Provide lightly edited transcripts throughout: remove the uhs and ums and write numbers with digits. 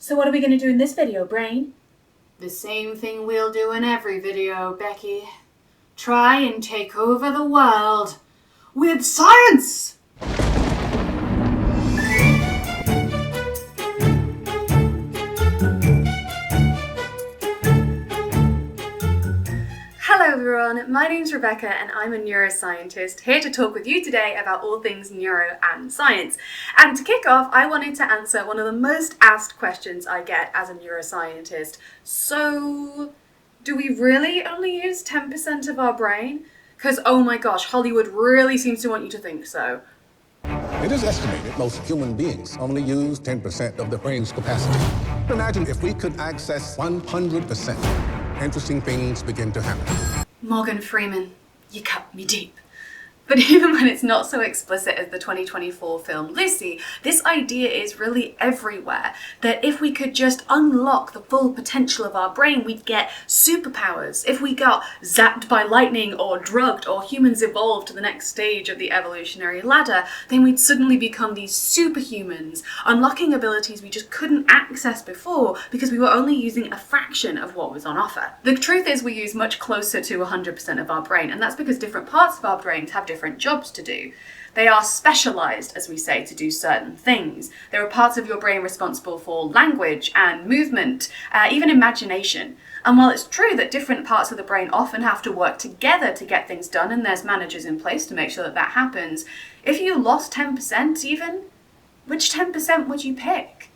So what are we going to do in this video, Brain? The same thing we'll do in every video, Becky. Try and take over the world with science! Hello everyone, my name's Rebecca and I'm a neuroscientist here to talk with you today about all things neuro and science. And to kick off, I wanted to answer one of the most asked questions I get as a neuroscientist. So, do we really only use 10% of our brain? Because oh my gosh, Hollywood really seems to want you to think so. It is estimated most human beings only use 10% of the brain's capacity. Imagine if we could access 100%. Interesting things begin to happen. Morgan Freeman, you cut me deep. But even when it's not so explicit as the 2024 film Lucy, this idea is really everywhere, that if we could just unlock the full potential of our brain, we'd get superpowers. If we got zapped by lightning or drugged or humans evolved to the next stage of the evolutionary ladder, then we'd suddenly become these superhumans, unlocking abilities we just couldn't access before because we were only using a fraction of what was on offer. The truth is we use much closer to 100% of our brain, and that's because different parts of our brains have different jobs to do. They are specialized, as we say, to do certain things. There are parts of your brain responsible for language and movement, even imagination. And while it's true that different parts of the brain often have to work together to get things done, and there's managers in place to make sure that that happens, if you lost 10% even, which 10% would you pick?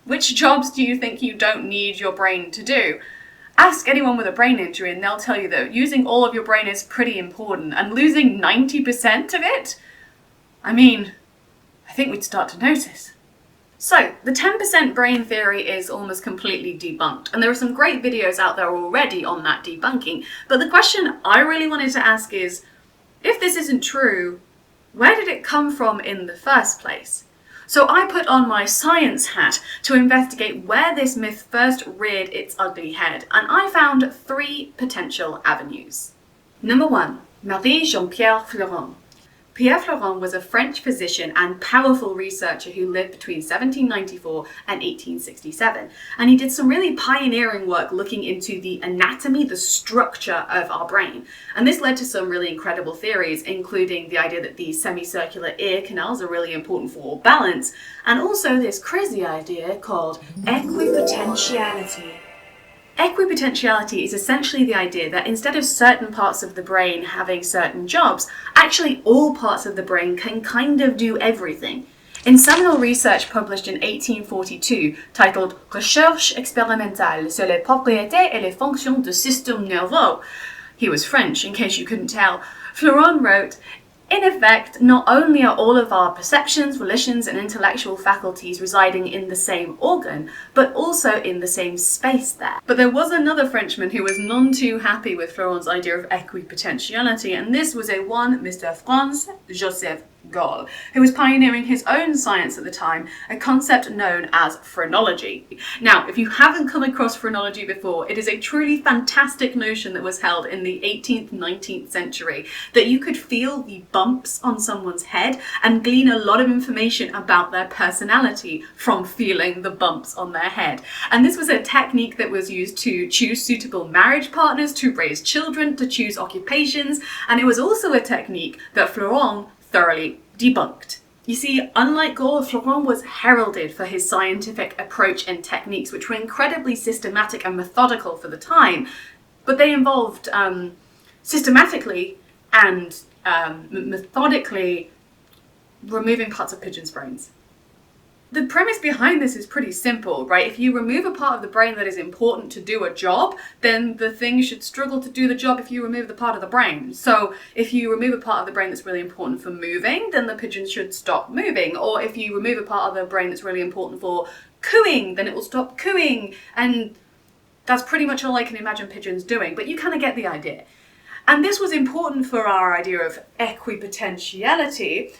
Which jobs do you think you don't need your brain to do? Ask anyone with a brain injury and they'll tell you that using all of your brain is pretty important, and losing 90% of it? I mean, I think we'd start to notice. So, the 10% brain theory is almost completely debunked, and there are some great videos out there already on that debunking, but the question I really wanted to ask is, if this isn't true, where did it come from in the first place? So I put on my science hat to investigate where this myth first reared its ugly head, and I found 3 potential avenues. Number 1, Marie Jean-Pierre Fleuron. Pierre Fleuron was a French physician and powerful researcher who lived between 1794 and 1867, and he did some really pioneering work looking into the anatomy, the structure of our brain. And this led to some really incredible theories, including the idea that the semicircular ear canals are really important for balance, and also this crazy idea called equipotentiality. Equipotentiality is essentially the idea that instead of certain parts of the brain having certain jobs, actually all parts of the brain can kind of do everything. In seminal research published in 1842, titled Recherches expérimentales sur les propriétés et les fonctions du système nerveux, he was French in case you couldn't tell, Fleuron wrote, "In effect, not only are all of our perceptions, volitions, and intellectual faculties residing in the same organ, but also in the same space there." But there was another Frenchman who was none too happy with Fleuron's idea of equipotentiality, and this was a one Mr. Franz Joseph Gall, who was pioneering his own science at the time, a concept known as phrenology. Now, if you haven't come across phrenology before, it is a truly fantastic notion that was held in the 18th, 19th century, that you could feel the bumps on someone's head and glean a lot of information about their personality from feeling the bumps on their head. And this was a technique that was used to choose suitable marriage partners, to raise children, to choose occupations, and it was also a technique that Fleuron thoroughly debunked. You see, unlike Gall, Fleuron was heralded for his scientific approach and techniques, which were incredibly systematic and methodical for the time, but they involved systematically and methodically removing parts of pigeons' brains. The premise behind this is pretty simple, right? If you remove a part of the brain that is important to do a job, then the thing should struggle to do the job if you remove the part of the brain. So if you remove a part of the brain that's really important for moving, then the pigeon should stop moving. Or if you remove a part of the brain that's really important for cooing, then it will stop cooing. And that's pretty much all I can imagine pigeons doing, but you kind of get the idea. And this was important for our idea of equipotentiality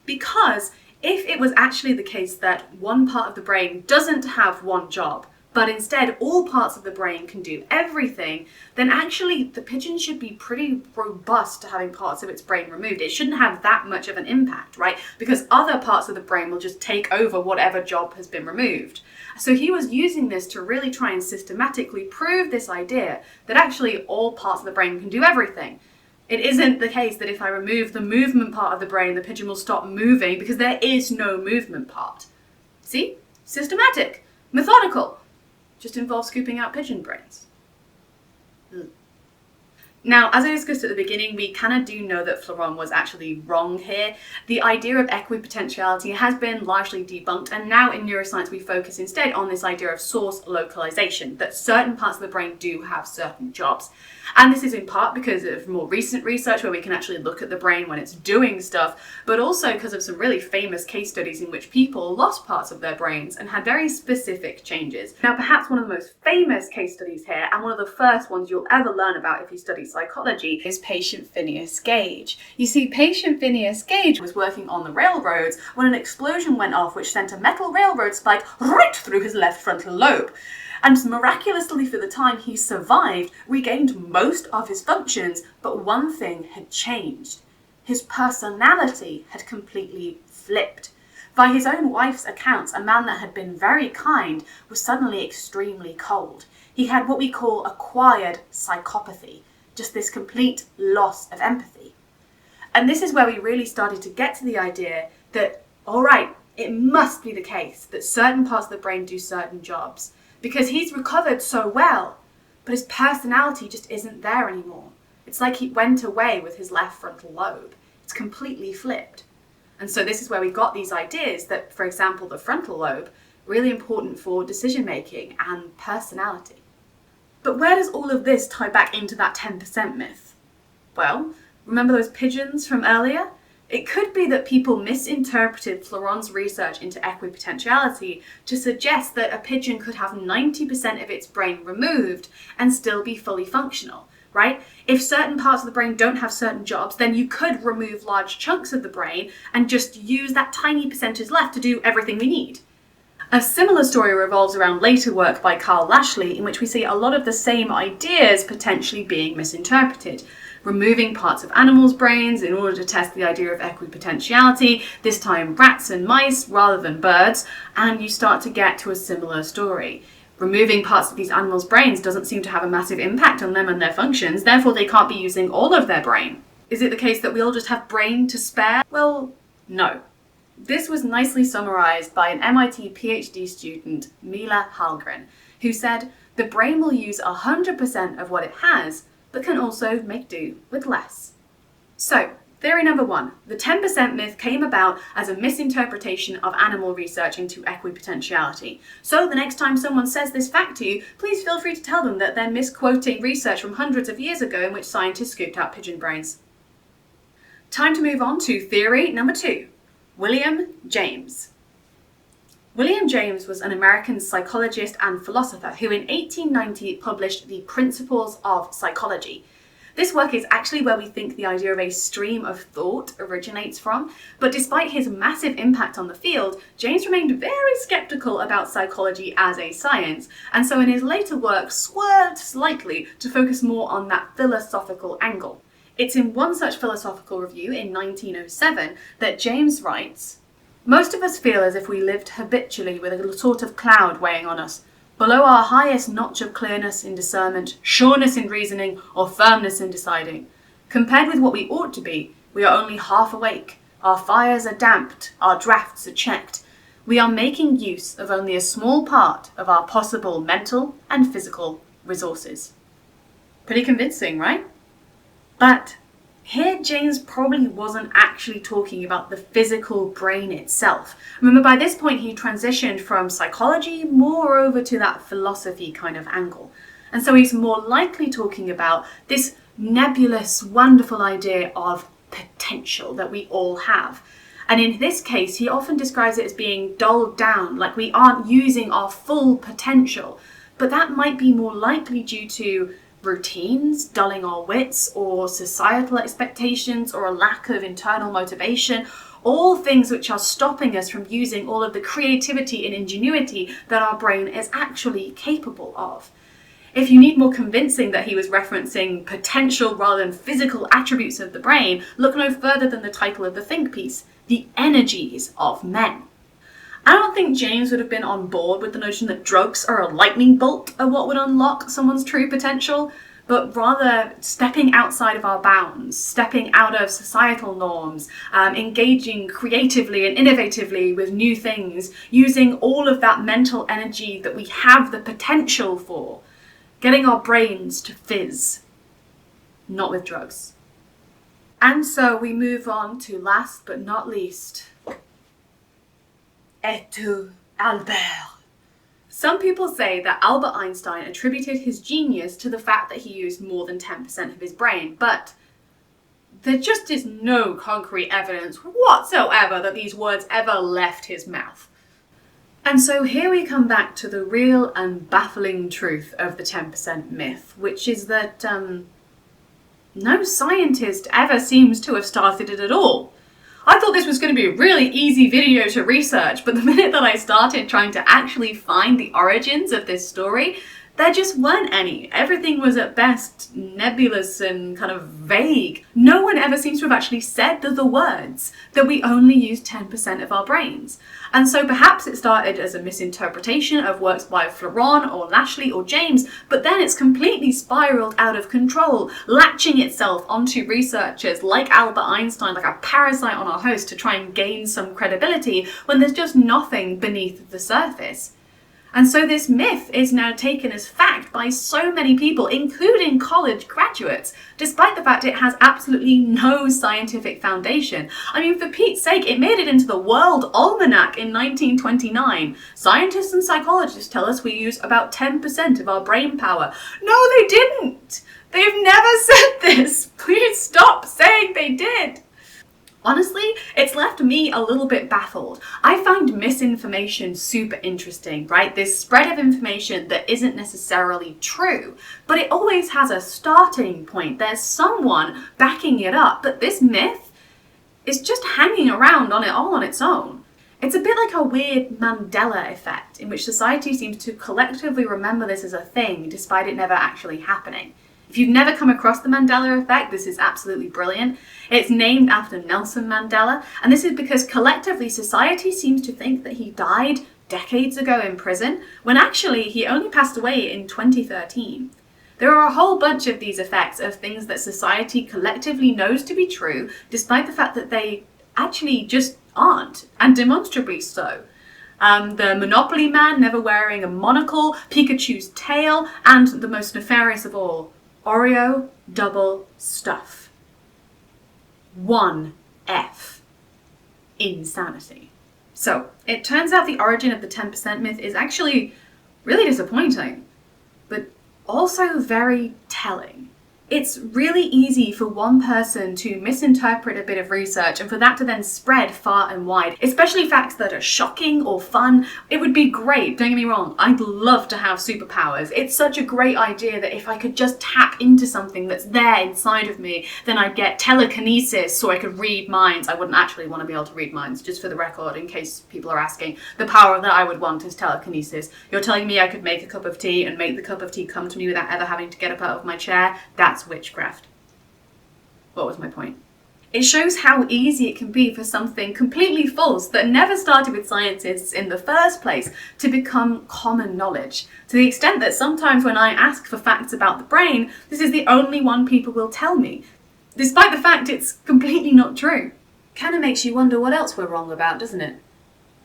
because if it was actually the case that one part of the brain doesn't have one job, but instead all parts of the brain can do everything, then actually the pigeon should be pretty robust to having parts of its brain removed. It shouldn't have that much of an impact, right? Because other parts of the brain will just take over whatever job has been removed. So he was using this to really try and systematically prove this idea that actually all parts of the brain can do everything. It isn't the case that if I remove the movement part of the brain, the pigeon will stop moving, because there is no movement part. See? Systematic, methodical. Just involves scooping out pigeon brains. Now, as I discussed at the beginning, we kind of do know that Fleuron was actually wrong here. The idea of equipotentiality has been largely debunked, and now in neuroscience we focus instead on this idea of source localization, that certain parts of the brain do have certain jobs. And this is in part because of more recent research where we can actually look at the brain when it's doing stuff, but also because of some really famous case studies in which people lost parts of their brains and had very specific changes. Now, perhaps one of the most famous case studies here, and one of the first ones you'll ever learn about if you study psychology, is patient Phineas Gage. You see, patient Phineas Gage was working on the railroads when an explosion went off which sent a metal railroad spike right through his left frontal lobe. And miraculously for the time he survived, regained most of his functions, but one thing had changed. His personality had completely flipped. By his own wife's accounts, a man that had been very kind was suddenly extremely cold. He had what we call acquired psychopathy, just this complete loss of empathy. And this is where we really started to get to the idea that, all right, it must be the case that certain parts of the brain do certain jobs, because he's recovered so well, but his personality just isn't there anymore. It's like he went away with his left frontal lobe. It's completely flipped. And so this is where we got these ideas that, for example, the frontal lobe, really important for decision making and personality. But where does all of this tie back into that 10% myth? Well, remember those pigeons from earlier? It could be that people misinterpreted Fleuron's research into equipotentiality to suggest that a pigeon could have 90% of its brain removed and still be fully functional, right? If certain parts of the brain don't have certain jobs, then you could remove large chunks of the brain and just use that tiny percentage left to do everything we need. A similar story revolves around later work by Carl Lashley, in which we see a lot of the same ideas potentially being misinterpreted. Removing parts of animals' brains in order to test the idea of equipotentiality, this time rats and mice rather than birds, and you start to get to a similar story. Removing parts of these animals' brains doesn't seem to have a massive impact on them and their functions, therefore they can't be using all of their brain. Is it the case that we all just have brain to spare? Well, no. This was nicely summarized by an MIT PhD student, Mila Hallgren, who said, "The brain will use 100% of what it has, but can also make do with less." So, theory number one, the 10% myth came about as a misinterpretation of animal research into equipotentiality. So the next time someone says this fact to you, please feel free to tell them that they're misquoting research from hundreds of years ago in which scientists scooped out pigeon brains. Time to move on to theory number two, William James. William James was an American psychologist and philosopher who in 1890 published The Principles of Psychology. This work is actually where we think the idea of a stream of thought originates from, but despite his massive impact on the field, James remained very skeptical about psychology as a science, and so in his later work swerved slightly to focus more on that philosophical angle. It's in one such philosophical review in 1907 that James writes, "Most of us feel as if we lived habitually with a sort of cloud weighing on us, below our highest notch of clearness in discernment, sureness in reasoning, or firmness in deciding. Compared with what we ought to be, we are only half awake, our fires are damped, our drafts are checked. We are making use of only a small part of our possible mental and physical resources." Pretty convincing, right? But here James probably wasn't actually talking about the physical brain itself. Remember, by this point he transitioned from psychology more over to that philosophy kind of angle. And so he's more likely talking about this nebulous, wonderful idea of potential that we all have. And in this case, he often describes it as being dulled down, like we aren't using our full potential. But that might be more likely due to routines dulling our wits, or societal expectations, or a lack of internal motivation, all things which are stopping us from using all of the creativity and ingenuity that our brain is actually capable of. If you need more convincing that he was referencing potential rather than physical attributes of the brain, look no further than the title of the think piece, The Energies of Men. I don't think James would have been on board with the notion that drugs are a lightning bolt of what would unlock someone's true potential, but rather stepping outside of our bounds, stepping out of societal norms, engaging creatively and innovatively with new things, using all of that mental energy that we have the potential for, getting our brains to fizz, not with drugs. And so we move on to last but not least, et tu, Albert? Some people say that Albert Einstein attributed his genius to the fact that he used more than 10% of his brain, but there just is no concrete evidence whatsoever that these words ever left his mouth. And so here we come back to the real and baffling truth of the 10% myth, which is that no scientist ever seems to have started it at all. I thought this was going to be a really easy video to research, but the minute that I started trying to actually find the origins of this story, there just weren't any. Everything was at best nebulous and kind of vague. No one ever seems to have actually said the words that we only use 10% of our brains. And so perhaps it started as a misinterpretation of works by Fleuron or Lashley or James, but then it's completely spiraled out of control, latching itself onto researchers like Albert Einstein, like a parasite on our host, to try and gain some credibility when there's just nothing beneath the surface. And so this myth is now taken as fact by so many people, including college graduates, despite the fact it has absolutely no scientific foundation. I mean, for Pete's sake, it made it into the World Almanac in 1929. Scientists and psychologists tell us we use about 10% of our brain power. No, they didn't! They've never said this! Please stop saying they did! Honestly, it's left me a little bit baffled. I find misinformation super interesting, right? This spread of information that isn't necessarily true, but it always has a starting point. There's someone backing it up, but this myth is just hanging around on it all on its own. It's a bit like a weird Mandela effect, in which society seems to collectively remember this as a thing, despite it never actually happening. If you've never come across the Mandela effect, this is absolutely brilliant. It's named after Nelson Mandela, and this is because collectively society seems to think that he died decades ago in prison, when actually he only passed away in 2013. There are a whole bunch of these effects of things that society collectively knows to be true, despite the fact that they actually just aren't, and demonstrably so. The Monopoly man never wearing a monocle, Pikachu's tail, and the most nefarious of all, Oreo double stuff. 1F. Insanity. So, it turns out the origin of the 10% myth is actually really disappointing, but also very telling. It's really easy for one person to misinterpret a bit of research and for that to then spread far and wide, especially facts that are shocking or fun. It would be great, don't get me wrong, I'd love to have superpowers. It's such a great idea that if I could just tap into something that's there inside of me, then I'd get telekinesis so I could read minds. I wouldn't actually want to be able to read minds, just for the record, in case people are asking. The power that I would want is telekinesis. You're telling me I could make a cup of tea and make the cup of tea come to me without ever having to get up out of my chair? That's witchcraft. What was my point? It shows how easy it can be for something completely false that never started with scientists in the first place to become common knowledge, to the extent that sometimes when I ask for facts about the brain, this is the only one people will tell me, despite the fact it's completely not true. Kind of makes you wonder what else we're wrong about, doesn't it?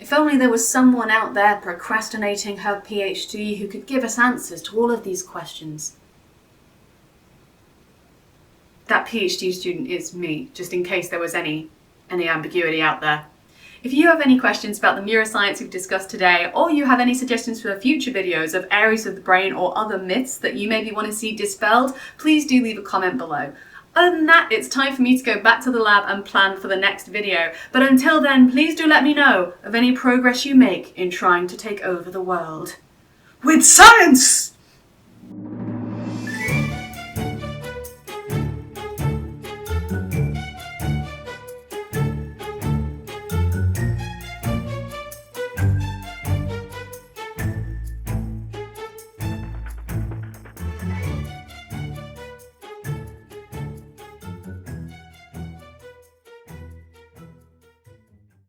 If only there was someone out there procrastinating her PhD who could give us answers to all of these questions. That PhD student is me, just in case there was any ambiguity out there. If you have any questions about the neuroscience we've discussed today, or you have any suggestions for future videos of areas of the brain or other myths that you maybe want to see dispelled, please do leave a comment below. Other than that, it's time for me to go back to the lab and plan for the next video. But until then, please do let me know of any progress you make in trying to take over the world. With science!